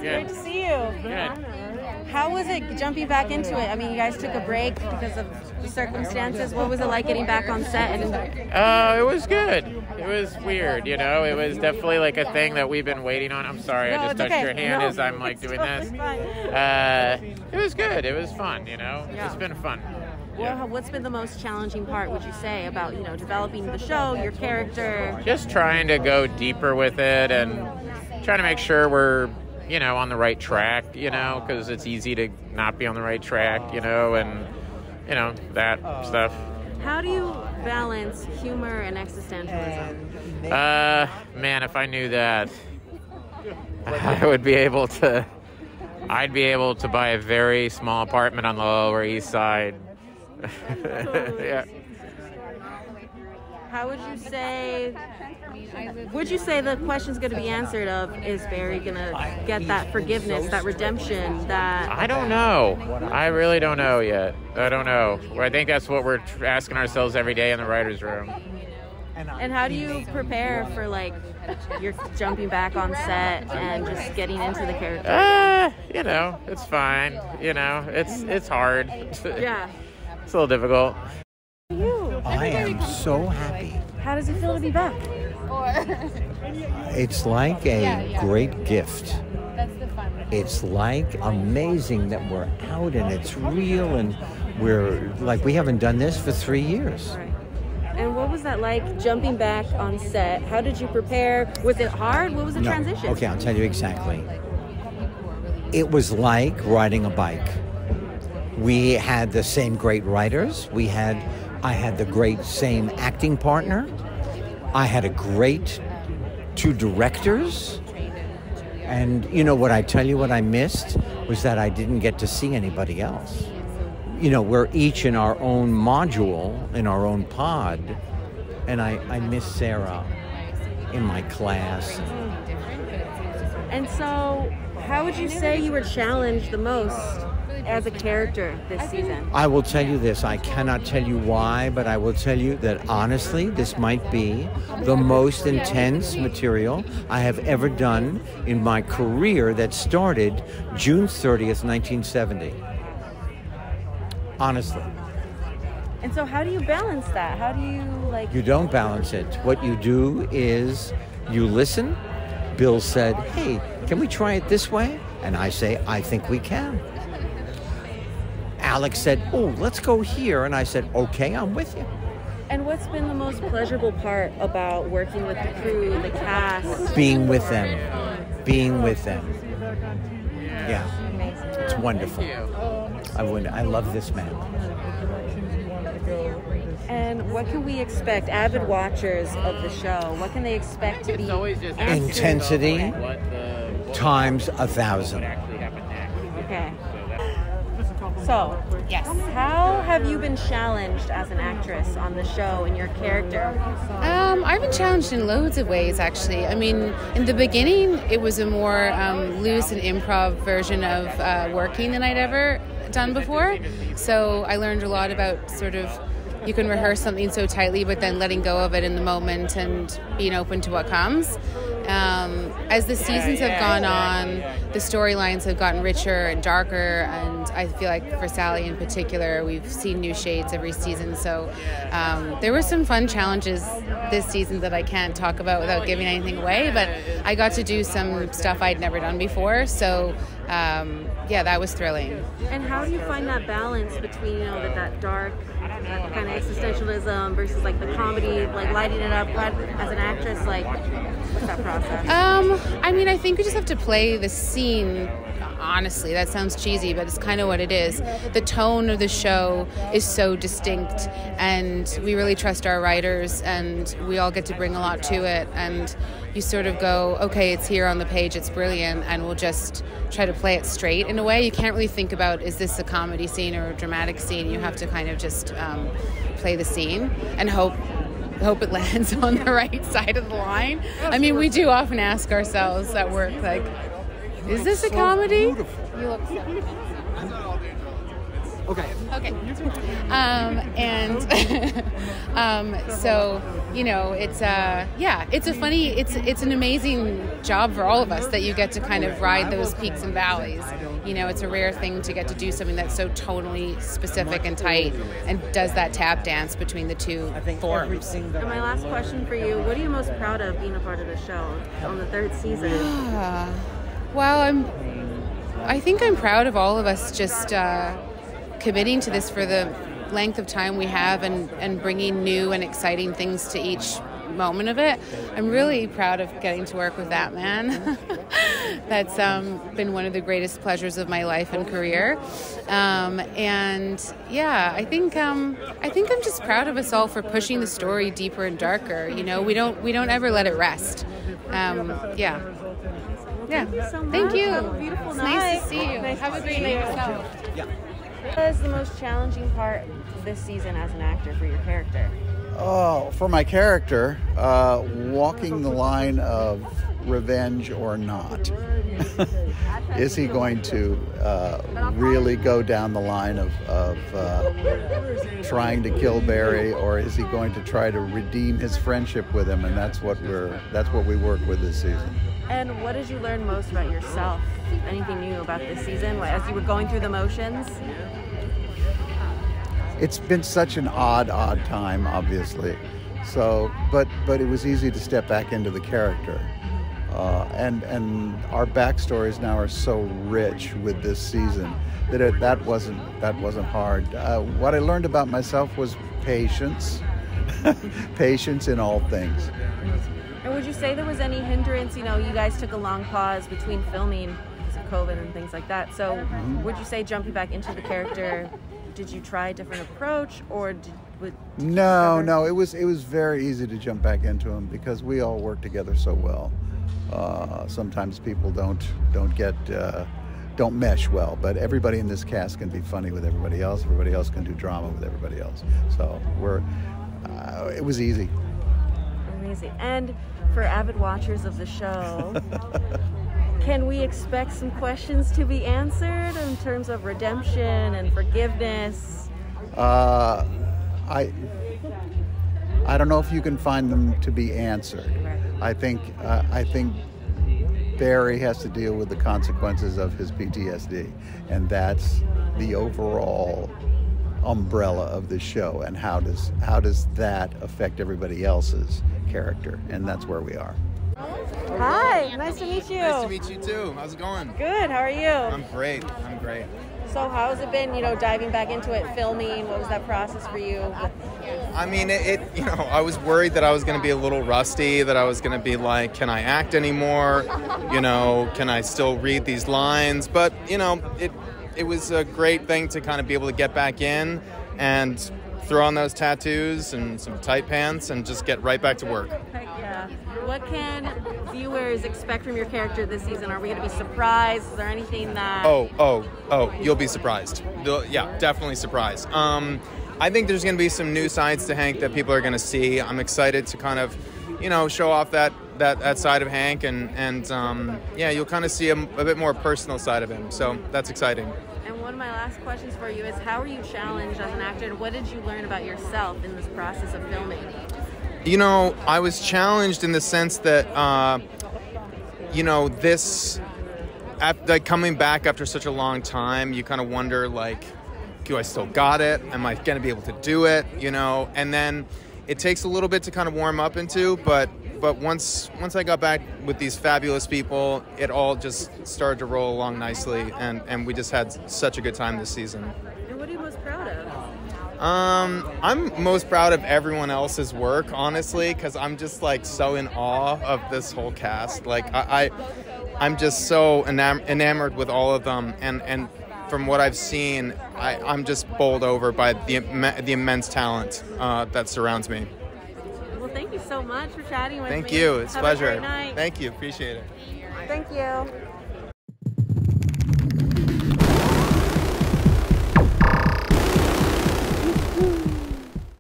Great to see you. Good. How was it jumping back into it? I mean, you guys took a break because of the circumstances. What was it like getting back on set? It was good. It was weird, you know. It was definitely like a thing that we've been waiting on. I'm sorry, I just touched your hand as I'm like doing this. It was good. It was fun, you know. Yeah. It's been fun. Well, what's been the most challenging part, would you say, about, you know, developing the show, your character? Just trying to go deeper with it and trying to make sure we're, you know, on the right track, you know, because it's easy to not be on the right track, you know, and, you know, that stuff. How do you balance humor and existentialism? Man, if I knew that, I'd be able to buy a very small apartment on the Lower East Side. Yeah. How would you say the question's going to be answered of, is Barry going to get that forgiveness, that redemption, that... I don't know. I really don't know yet. I don't know. I think that's what we're asking ourselves every day in the writer's room. And how do you prepare for, like, you're jumping back on set and just getting into the character? You know, it's fine. You know, it's hard. Yeah. It's a little difficult. I am so happy. How does it feel to be back? It's like a great gift. It's like amazing that we're out and it's real, and we're like, we haven't done this for 3 years. Right. And what was that like, jumping back on set? How did you prepare? Was it hard? What was the transition? Okay, I'll tell you exactly. It was like riding a bike. We had the same great writers. I had the great same acting partner. I had a great 2 directors. And you know what I tell you, what I missed was that I didn't get to see anybody else. You know, we're each in our own module, in our own pod. And I miss Sarah in my class. And so, how would you say you were challenged the most as a character this season? I will tell you this. I cannot tell you why, but I will tell you that honestly, this might be the most intense material I have ever done in my career that started June 30th, 1970. Honestly. And so how do you balance that? How do you, like... You don't balance it. What you do is you listen. Bill said, hey, can we try it this way? And I say, I think we can. Alex said, oh, let's go here. And I said, okay, I'm with you. And what's been the most pleasurable part about working with the crew, the cast? Being with them. Being with them. Yeah. It's wonderful. I love this man. And what can we expect, avid watchers of the show? What can they expect to be intensity times 1,000. Okay. So, yes. How have you been challenged as an actress on the show and your character? I've been challenged in loads of ways, actually. I mean, in the beginning, it was a more loose and improv version of working than I'd ever done before. So I learned a lot about sort of, you can rehearse something so tightly, but then letting go of it in the moment and being open to what comes. As the seasons have gone on, the storylines have gotten richer and darker, and I feel like for Sally in particular, we've seen new shades every season. So there were some fun challenges this season that I can't talk about without giving anything away, but I got to do some stuff I'd never done before. So yeah, that was thrilling. And how do you find that balance between, you know, that dark kind of existentialism versus like the comedy, like lighting it up as an actress? Like, what's that process? I mean, I think we just have to play the scene. Honestly, that sounds cheesy, but it's kind of what it is. The tone of the show is so distinct, and we really trust our writers, and we all get to bring a lot to it. And you sort of go, okay, it's here on the page, it's brilliant, and we'll just try to play it straight in a way. You can't really think about, is this a comedy scene or a dramatic scene? You have to kind of just play the scene and hope it lands on the right side of the line. I mean, we do often ask ourselves at work, like, is this a comedy? You look so... Okay. Okay. So, you know, it's an amazing job for all of us that you get to kind of ride those peaks and valleys. You know, it's a rare thing to get to do something that's so tonally specific and tight and does that tap dance between the two forms. And my last question for you, what are you most proud of being a part of the show on the 3rd season? Well, I think I'm proud of all of us just committing to this for the length of time we have and bringing new and exciting things to each moment of it. I'm really proud of getting to work with that man. That's been one of the greatest pleasures of my life and career. And yeah, I think I'm just proud of us all for pushing the story deeper and darker. You know, we don't ever let it rest. Yeah. Thank you so much. Thank you. Have a beautiful It's night. nice to see you. Nice Have to a great see night you. yourself. Yeah. What is the most challenging part this season as an actor for your character? For my character, walking the line of revenge or not. Is he going to really go down the line of trying to kill Barry, or is he going to try to redeem his friendship with him? And that's what we work with this season. And what did you learn most about yourself? Anything new about this season as you were going through the motions? It's been such an odd time, obviously. So, but it was easy to step back into the character, and our backstories now are so rich with this season that wasn't hard. What I learned about myself was patience, patience in all things. And would you say there was any hindrance? You know, you guys took a long pause between filming because of COVID and things like that. So, would you say jumping back into the character? Did you try a different approach, or No. It was very easy to jump back into him because we all work together so well. Sometimes people don't mesh well, but everybody in this cast can be funny with everybody else. Everybody else can do drama with everybody else. So it was easy. Amazing. And for avid watchers of the show. Can we expect some questions to be answered in terms of redemption and forgiveness? I don't know if you can find them to be answered. I think Barry has to deal with the consequences of his PTSD, and that's the overall umbrella of the show. And how does that affect everybody else's character? And that's where we are. Hi, nice to meet you. Nice to meet you too. How's it going? Good, how are you? I'm great. So how's it been, diving back into it, filming? What was that process for you? I mean, I was worried that I was going to be a little rusty, that I was going to be like, can I act anymore? Can I still read these lines? But, it was a great thing to kind of be able to get back in and throw on those tattoos and some tight pants and just get right back to work. Heck yeah. What can viewers expect from your character this season? Are we going to be surprised? Is there anything that... Oh, you'll be surprised. Yeah, definitely surprised. I think there's going to be some new sides to Hank that people are going to see. I'm excited to kind of, show off that side of Hank, and you'll kind of see a bit more personal side of him. So that's exciting. And one of my last questions for you is, how were you challenged as an actor, and what did you learn about yourself in this process of filming? I was challenged in the sense that, coming back after such a long time, you kind of wonder, do I still got it? Am I going to be able to do it? And then it takes a little bit to kind of warm up into, but once I got back with these fabulous people, it all just started to roll along nicely, and we just had such a good time this season. And what are you most proud of? I'm most proud of everyone else's work, honestly, because I'm just so in awe of this whole cast. I'm just so enamored with all of them, and from what I've seen, I'm just bowled over by the immense talent that surrounds me. Well, thank you so much for chatting with me. Thank you. It's a pleasure. Have a great night. Thank you. Appreciate it. Thank you.